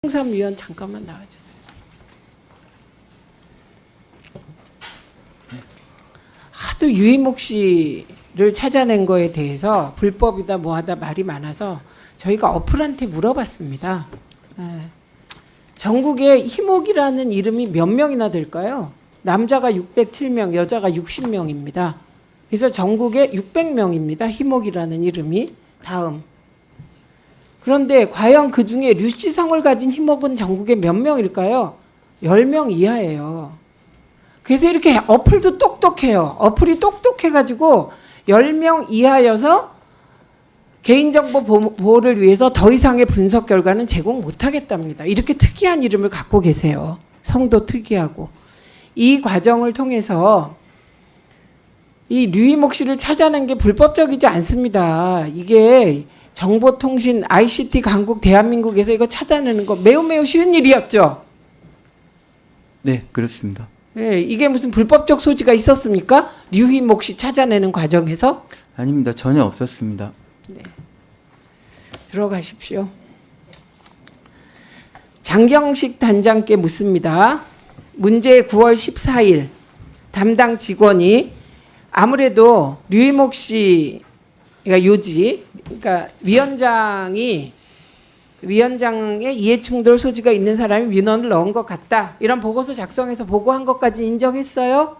홍삼위원 잠깐만 나와주세요. 하도 유이목 씨를 찾아낸 거에 대해서 불법이다 뭐하다 말이 많아서 저희가 어플한테 물어봤습니다. 전국에 희목이라는 이름이 몇 명이나 될까요? 남자가 607명, 여자가 60명입니다. 그래서 전국에 600명입니다. 희목이라는 이름이. 다음. 그런데 과연 그중에 류씨성을 가진 희목은 전국에 몇 명일까요? 10명 이하예요. 그래서 이렇게 어플도 똑똑해요. 어플이 똑똑해가지고 10명 이하여서 개인정보 보호를 위해서 더 이상의 분석 결과는 제공 못하겠답니다. 이렇게 특이한 이름을 갖고 계세요. 성도 특이하고. 이 과정을 통해서 이 류이목 씨를 찾아낸 게 불법적이지 않습니다. 이게 정보통신 ICT 강국 대한민국에서 이거 찾아내는 거 매우 쉬운 일이었죠. 네, 그렇습니다. 네, 이게 무슨 불법적 소지가 있었습니까? 류이목 씨 찾아내는 과정에서? 아닙니다. 전혀 없었습니다. 네. 들어가십시오. 장경식 단장께 묻습니다. 문제 9월 14일 담당 직원이 아무래도 류이목 씨, 그러니까 요지, 그러니까 위원장의 이해충돌 소지가 있는 사람이 민원을 넣은 것 같다. 이런 보고서 작성해서 보고한 것까지 인정했어요?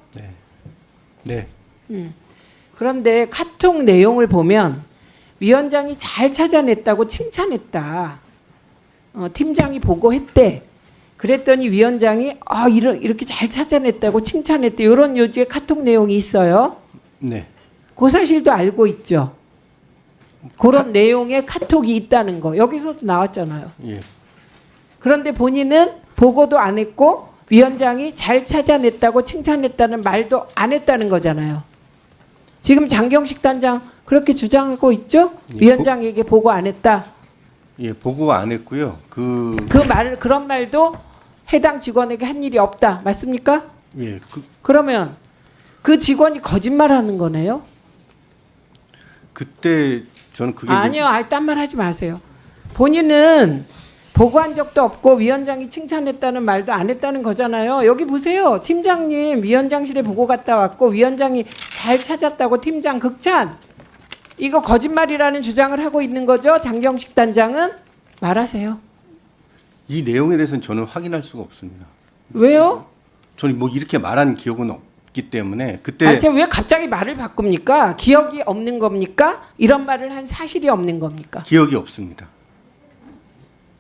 네. 그런데 카톡 내용을 보면 위원장이 잘 찾아냈다고 칭찬했다. 팀장이 보고했대. 그랬더니 위원장이 이렇게 잘 찾아냈다고 칭찬했대. 이런 요지의 카톡 내용이 있어요. 네. 그 사실도 알고 있죠. 그런 내용의 카톡이 있다는 거. 여기서도 나왔잖아요. 예. 그런데 본인은 보고도 안 했고 위원장이 잘 찾아냈다고 칭찬했다는 말도 안 했다는 거잖아요. 지금 장경식 단장 그렇게 주장하고 있죠? 예, 위원장에게 보고 안 했다. 예, 보고 안 했고요. 그런 말도 해당 직원에게 한 일이 없다. 맞습니까? 예, 그러면 그 직원이 거짓말하는 거네요? 그때 저는 그게 아니요, 딴 말 하지 마세요. 본인은 보고한 적도 없고 위원장이 칭찬했다는 말도 안 했다는 거잖아요. 여기 보세요. 팀장님 위원장실에 보고 갔다 왔고 위원장이 잘 찾았다고 팀장 극찬. 이거 거짓말이라는 주장을 하고 있는 거죠. 장경식 단장은 말하세요. 이 내용에 대해서는 저는 확인할 수가 없습니다. 왜요? 저는 뭐 이렇게 말한 기억은 없기 때문에 그때 제가 왜 갑자기 말을 바꿉니까? 기억이 없는 겁니까? 이런 말을 한 사실이 없는 겁니까? 기억이 없습니다.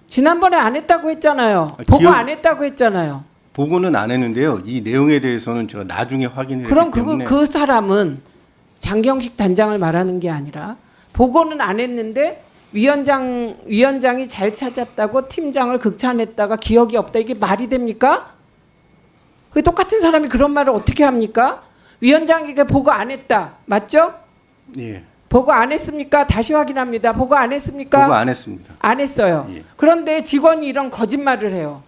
지난번에 안 했다고 했잖아요. 보고 안 했다고 했잖아요. 보고는 안 했는데요. 이 내용에 대해서는 제가 나중에 확인을 그럼 했기 때문에 그 사람은 장경식 단장을 말하는 게 아니라 보고는 안 했는데 위원장이 잘 찾았다고 팀장을 극찬했다가 기억이 없다. 이게 말이 됩니까? 그 똑같은 사람이 그런 말을 어떻게 합니까? 위원장에게 보고 안 했다. 맞죠? 예. 보고 안 했습니까? 다시 확인합니다. 보고 안 했습니까? 보고 안 했습니다. 안 했어요. 예. 그런데 직원이 이런 거짓말을 해요.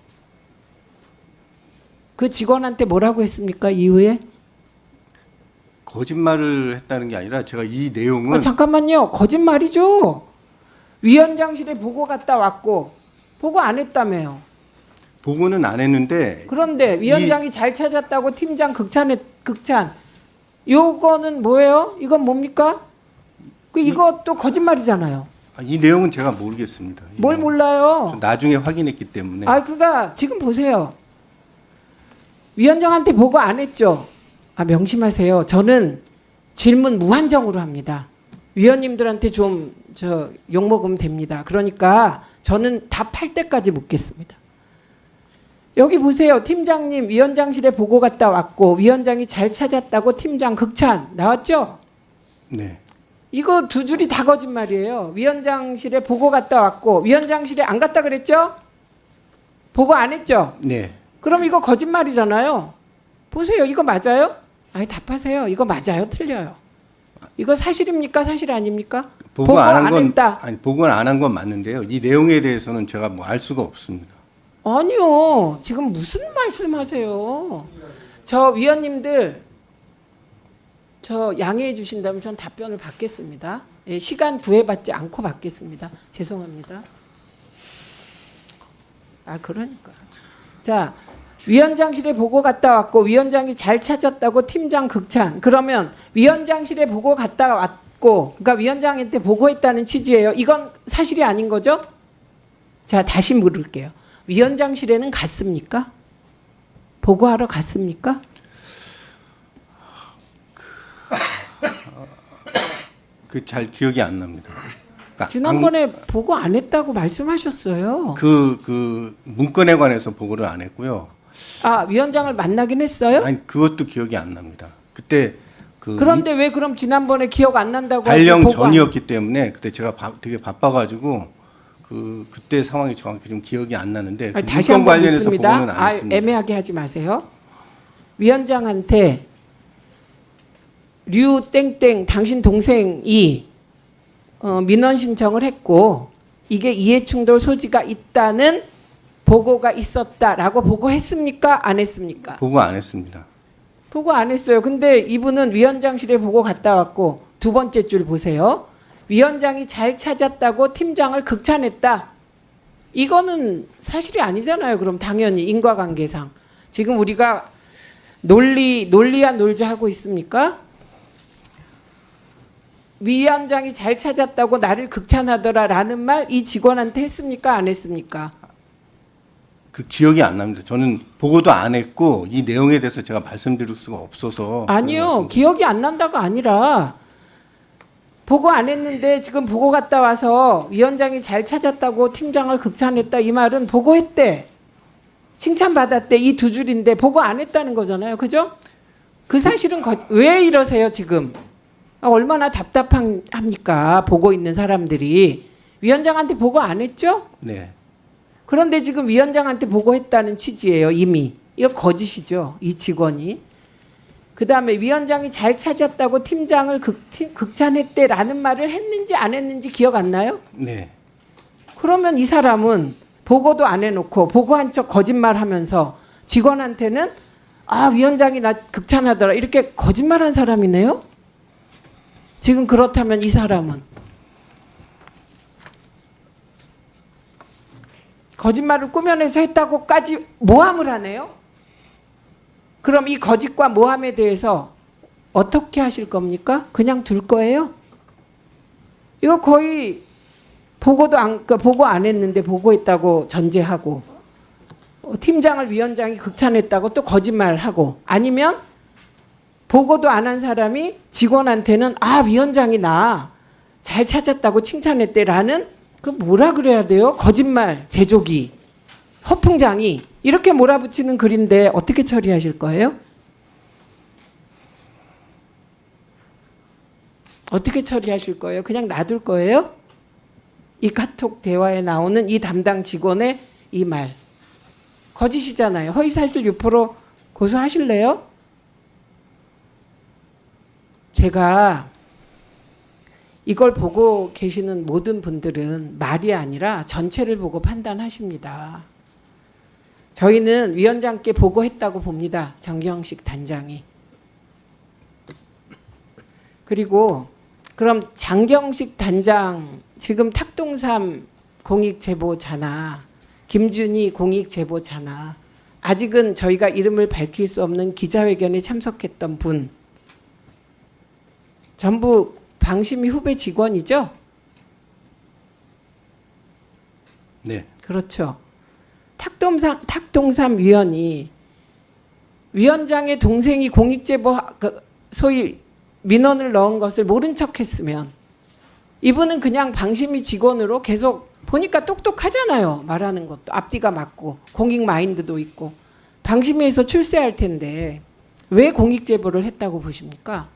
그 직원한테 뭐라고 했습니까? 이후에? 거짓말을 했다는 게 아니라 제가 이 내용은 잠깐만요. 거짓말이죠. 위원장실에 보고 갔다 왔고 보고 안 했다며요. 보고는 안 했는데 그런데 위원장이 잘 찾았다고 팀장 극찬. 요거는 뭐예요? 이건 뭡니까? 이것도 거짓말이잖아요. 이 내용은 제가 모르겠습니다. 뭘 몰라요? 저 나중에 확인했기 때문에. 그가 지금 보세요. 위원장한테 보고 안 했죠. 명심하세요. 저는 질문 무한정으로 합니다. 위원님들한테 좀 욕 먹으면 됩니다. 그러니까 저는 답할 때까지 묻겠습니다. 여기 보세요. 팀장님 위원장실에 보고 갔다 왔고 위원장이 잘 찾았다고 팀장 극찬 나왔죠? 네. 이거 두 줄이 다 거짓말이에요. 위원장실에 보고 갔다 왔고 위원장실에 안 갔다 그랬죠? 보고 안 했죠? 네. 그럼 이거 거짓말이잖아요. 보세요. 이거 맞아요? 답하세요. 이거 맞아요? 틀려요? 이거 사실입니까? 사실 아닙니까? 보고 안 한 건 했다. 보고는 안 한 건 맞는데요. 이 내용에 대해서는 제가 뭐 알 수가 없습니다. 아니요. 지금 무슨 말씀하세요? 저 위원님들 양해해 주신다면 전 답변을 받겠습니다. 시간 구애받지 않고 받겠습니다. 죄송합니다. 아 그러니까. 자 위원장실에 보고 갔다 왔고 위원장이 잘 찾았다고 팀장 극찬. 그러면 위원장실에 보고 갔다 왔고 그러니까 위원장한테 보고했다는 취지예요. 이건 사실이 아닌 거죠? 자 다시 물을게요. 위원장실에는 갔습니까? 보고하러 갔습니까? 그 잘 기억이 안 납니다. 그러니까 지난번에 보고 안 했다고 말씀하셨어요. 그 문건에 관해서 보고를 안 했고요. 아 위원장을 만나긴 했어요? 아니 그것도 기억이 안 납니다. 그때 그런데 왜 그럼 지난번에 기억 안 난다고 발령 하지, 보고 안- 전이었기 때문에 그때 제가 되게 바빠가지고 그때 상황이 정확히 좀 기억이 안 나는데 아니, 그 다시 문건 한번 관련해서 묻습니다. 보고는 안 했습니다. 애매하게 하지 마세요. 위원장한테 류 땡땡 당신 동생이 민원 신청을 했고 이게 이해충돌 소지가 있다는 보고가 있었다라고 보고했습니까? 안 했습니까? 보고 안 했습니다. 보고 안 했어요. 근데 이분은 위원장실에 보고 갔다 왔고 두 번째 줄 보세요. 위원장이 잘 찾았다고 팀장을 극찬했다. 이거는 사실이 아니잖아요. 그럼 당연히 인과관계상 지금 우리가 논리야 놀자 하고 있습니까? 위원장이 잘 찾았다고 나를 극찬하더라라는 말 이 직원한테 했습니까? 안 했습니까? 그 기억이 안 납니다. 저는 보고도 안 했고 이 내용에 대해서 제가 말씀드릴 수가 없어서 아니요. 기억이 안 난다가 아니라 보고 안 했는데 지금 보고 갔다 와서 위원장이 잘 찾았다고 팀장을 극찬했다. 이 말은 보고했대. 칭찬받았대. 이 두 줄인데 보고 안 했다는 거잖아요. 그죠? 그 사실은 왜 이러세요 지금? 얼마나 답답합니까? 보고 있는 사람들이. 위원장한테 보고 안 했죠? 네. 그런데 지금 위원장한테 보고했다는 취지예요. 이미. 이거 거짓이죠. 이 직원이. 그다음에 위원장이 잘 찾았다고 팀장을 극찬했대라는 말을 했는지 안 했는지 기억 안 나요? 네. 그러면 이 사람은 보고도 안 해놓고 보고한 척 거짓말하면서 직원한테는 아 위원장이 나 극찬하더라 이렇게 거짓말한 사람이네요. 지금 그렇다면 이 사람은 거짓말을 꾸며내서 했다고까지 모함을 하네요. 그럼 이 거짓과 모함에 대해서 어떻게 하실 겁니까? 그냥 둘 거예요? 이거 거의 보고 안 했는데 보고했다고 전제하고 팀장을 위원장이 극찬했다고 또 거짓말하고 아니면 보고도 안 한 사람이 직원한테는 아 위원장이 나 잘 찾았다고 칭찬했대라는 그 뭐라 그래야 돼요? 거짓말 제조기 허풍장이 이렇게 몰아붙이는 글인데 어떻게 처리하실 거예요? 어떻게 처리하실 거예요? 그냥 놔둘 거예요? 이 카톡 대화에 나오는 이 담당 직원의 이 말 거짓이잖아요. 허위사실 유포로 고소하실래요? 제가 이걸 보고 계시는 모든 분들은 말이 아니라 전체를 보고 판단하십니다. 저희는 위원장께 보고했다고 봅니다. 정경식 단장이. 그리고 그럼 장경식 단장 지금 탁동삼 공익제보자나 김준희 공익제보자나 아직은 저희가 이름을 밝힐 수 없는 기자회견에 참석했던 분 전부 방심위 후배 직원이죠? 네. 그렇죠. 탁동삼 위원이 위원장의 동생이 공익제보 소위 민원을 넣은 것을 모른 척했으면 이분은 그냥 방심위 직원으로 계속 보니까 똑똑하잖아요. 말하는 것도 앞뒤가 맞고 공익 마인드도 있고 방심위에서 출세할 텐데 왜 공익제보를 했다고 보십니까?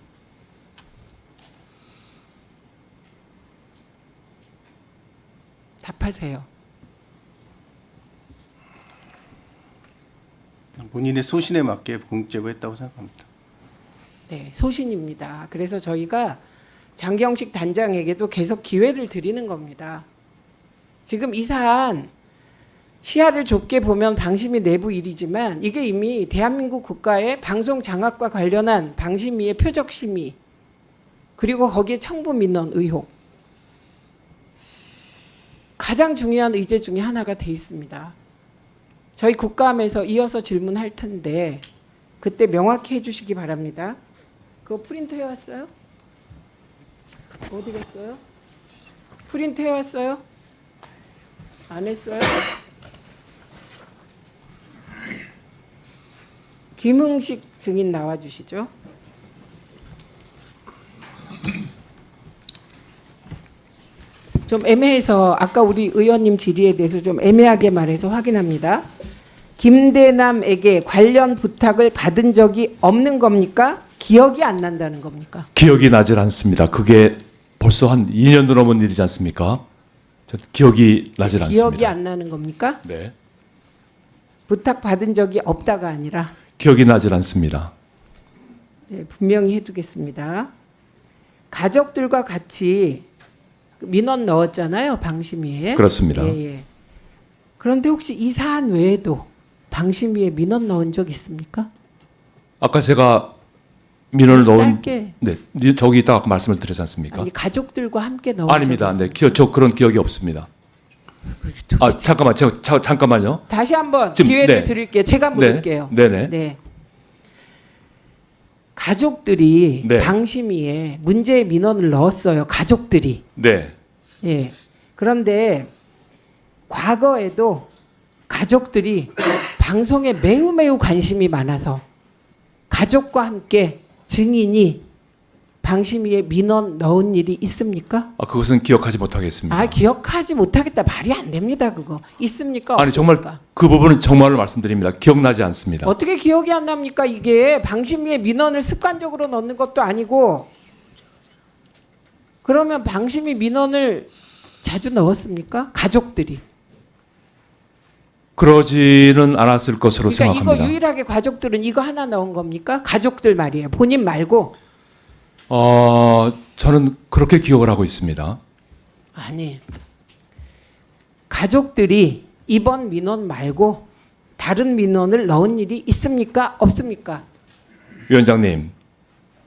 답하세요. 본인의 소신에 맞게 공익제보했다고 생각합니다. 네, 소신입니다. 그래서 저희가 장경식 단장에게도 계속 기회를 드리는 겁니다. 지금 이 사안 시야를 좁게 보면 방심위 내부 일이지만 이게 이미 대한민국 국가의 방송 장악과 관련한 방심위의 표적 심의 그리고 거기에 청부 민원 의혹 가장 중요한 의제 중에 하나가 돼 있습니다. 저희 국감에서 이어서 질문할 텐데 그때 명확히 해주시기 바랍니다. 그거 프린트 해왔어요? 어디 갔어요? 프린트 해왔어요? 안 했어요? 김흥식 증인 나와주시죠. 좀 애매해서 아까 우리 의원님 질의에 대해서 좀 애매하게 말해서 확인합니다. 김대남에게 관련 부탁을 받은 적이 없는 겁니까? 기억이 안 난다는 겁니까? 기억이 나질 않습니다. 그게 벌써 한 2년도 넘은 일이지 않습니까? 저 기억이 나질 않습니다. 기억이 안 나는 겁니까? 네. 부탁 받은 적이 없다가 아니라 기억이 나질 않습니다. 네, 분명히 해두겠습니다. 가족들과 같이 민원 넣었잖아요, 방심위에. 그렇습니다. 예, 예. 그런데 혹시 이 사안 외에도 방심위에 민원 넣은 적 있습니까? 아까 제가 민원을 넣은 짧게. 네, 저기 있다가 아까 말씀을 드렸지 않습니까? 아니 가족들과 함께 넣은 아닙니다. 적 네, 있습니까? 저 그런 기억이 없습니다. 아, 잠깐만, 잠깐만요. 다시 한번 지금, 기회를 네. 드릴게요. 제가 물을게요. 네네. 네. 가족들이 네. 방심위에 문제의 민원을 넣었어요. 가족들이. 네. 예. 그런데 과거에도 가족들이 방송에 매우 관심이 많아서 가족과 함께 증인이 방심위에 민원 넣은 일이 있습니까? 아, 그것은 기억하지 못하겠습니다. 아, 기억하지 못하겠다. 말이 안 됩니다. 그거. 있습니까? 아니 정말 없습니까? 그 부분은 정말로 말씀드립니다. 기억나지 않습니다. 어떻게 기억이 안 납니까? 이게 방심위에 민원을 습관적으로 넣는 것도 아니고 그러면 방심위 민원을 자주 넣었습니까? 가족들이. 그러지는 않았을 것으로 그러니까 생각합니다. 이거 유일하게 가족들은 이거 하나 넣은 겁니까? 가족들 말이에요. 본인 말고. 저는 그렇게 기억을 하고 있습니다. 아니. 가족들이 이번 민원 말고 다른 민원을 넣은 일이 있습니까? 없습니까? 위원장님,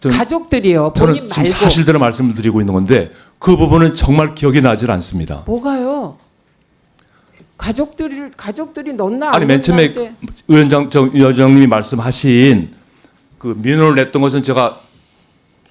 가족들이요. 저는 본인 지금 말고. 사실대로 말씀을 드리고 있는 건데 그 부분은 정말 기억이 나질 않습니다. 뭐가요? 가족들이 넣나 안 아니 맨 처음에 넣나 할 때 위원장님이 말씀하신 그 민원을 냈던 것은 제가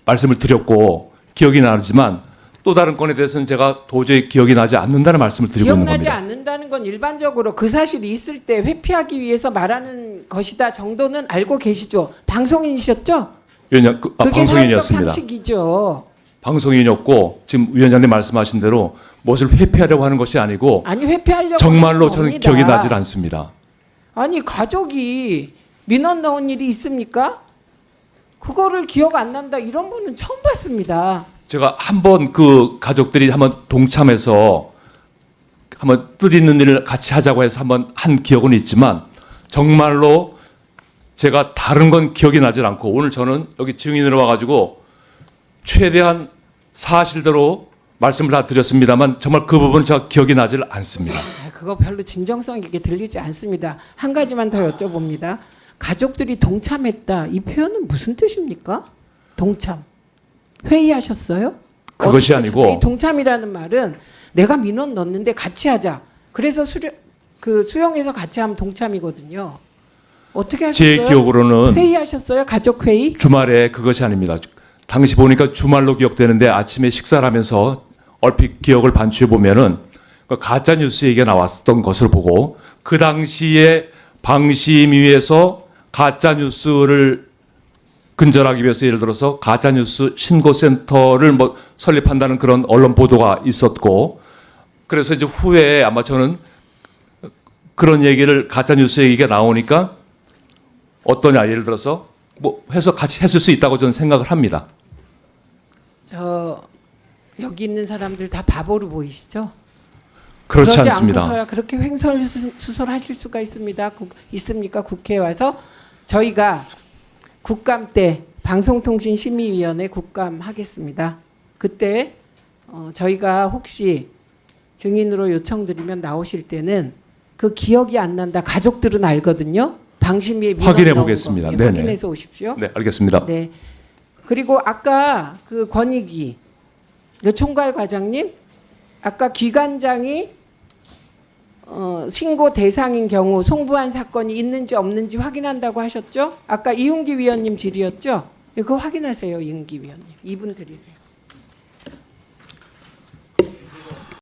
말씀을 드렸고 기억이 나지만 또 다른 건에 대해서는 제가 도저히 기억이 나지 않는다는 말씀을 드리고 있는 기억나지 겁니다. 않는다는 건 일반적으로 그 사실이 있을 때 회피하기 위해서 말하는 것이다 정도는 알고 계시죠? 방송인이셨죠? 위원장, 그게 사회적 방송인이었습니다. 상식이죠. 방송인이었고 지금 위원장님 말씀하신 대로 무엇을 회피하려고 하는 것이 아니고 아니 회피하려고 정말로 하는 저는 겁니다. 기억이 나질 않습니다. 아니 가족이 민원 넣은 일이 있습니까? 그거를 기억 안 난다 이런 분은 처음 봤습니다. 제가 한번 그 가족들이 한번 동참해서 한번 뜻있는 일을 같이 하자고 해서 한번 한 기억은 있지만 정말로 제가 다른 건 기억이 나질 않고 오늘 저는 여기 증인으로 와가지고 최대한 사실대로 말씀을 다 드렸습니다만 정말 그 부분은 제가 기억이 나질 않습니다. 그거 별로 진정성 있게 들리지 않습니다. 한 가지만 더 여쭤봅니다. 가족들이 동참했다. 이 표현은 무슨 뜻입니까? 동참. 회의하셨어요? 그것이 어떻게 아니고 하셨어요? 이 동참이라는 말은 내가 민원 넣는데 같이 하자. 그래서 수용해서 같이 하면 동참이거든요. 어떻게 하셨어요? 제 기억으로는 회의하셨어요? 가족 회의? 주말에 그것이 아닙니다. 당시 보니까 주말로 기억되는데 아침에 식사를 하면서 얼핏 기억을 반추해 보면은 가짜 뉴스 얘기가 나왔던 것을 보고 그 당시에 방심위에서 가짜 뉴스를 근절하기 위해서 예를 들어서 가짜 뉴스 신고센터를 뭐 설립한다는 그런 언론 보도가 있었고 그래서 이제 후에 아마 저는 그런 얘기를 가짜 뉴스 얘기가 나오니까 어떠냐 예를 들어서 뭐 해서 같이 했을 수 있다고 저는 생각을 합니다. 여기 있는 사람들 다 바보로 보이시죠? 그렇지 그러지 않습니다. 않고서야 그렇게 횡설수설하실 수가 있습니다. 있습니까? 국회에 와서 저희가 국감 때 방송통신심의위원회 국감 하겠습니다. 그때 저희가 혹시 증인으로 요청드리면 나오실 때는 그 기억이 안 난다. 가족들은 알거든요. 방심위에 민원 확인해 넣은 보겠습니다. 거. 예, 네네. 확인해서 오십시오. 네, 알겠습니다. 네. 그리고 아까 그 권익위 총괄 과장님 아까 기관장이 신고 대상인 경우 송부한 사건이 있는지 없는지 확인한다고 하셨죠? 아까 이윤기 위원님 질의였죠? 그거 확인하세요, 이윤기 위원님. 2분 드리세요.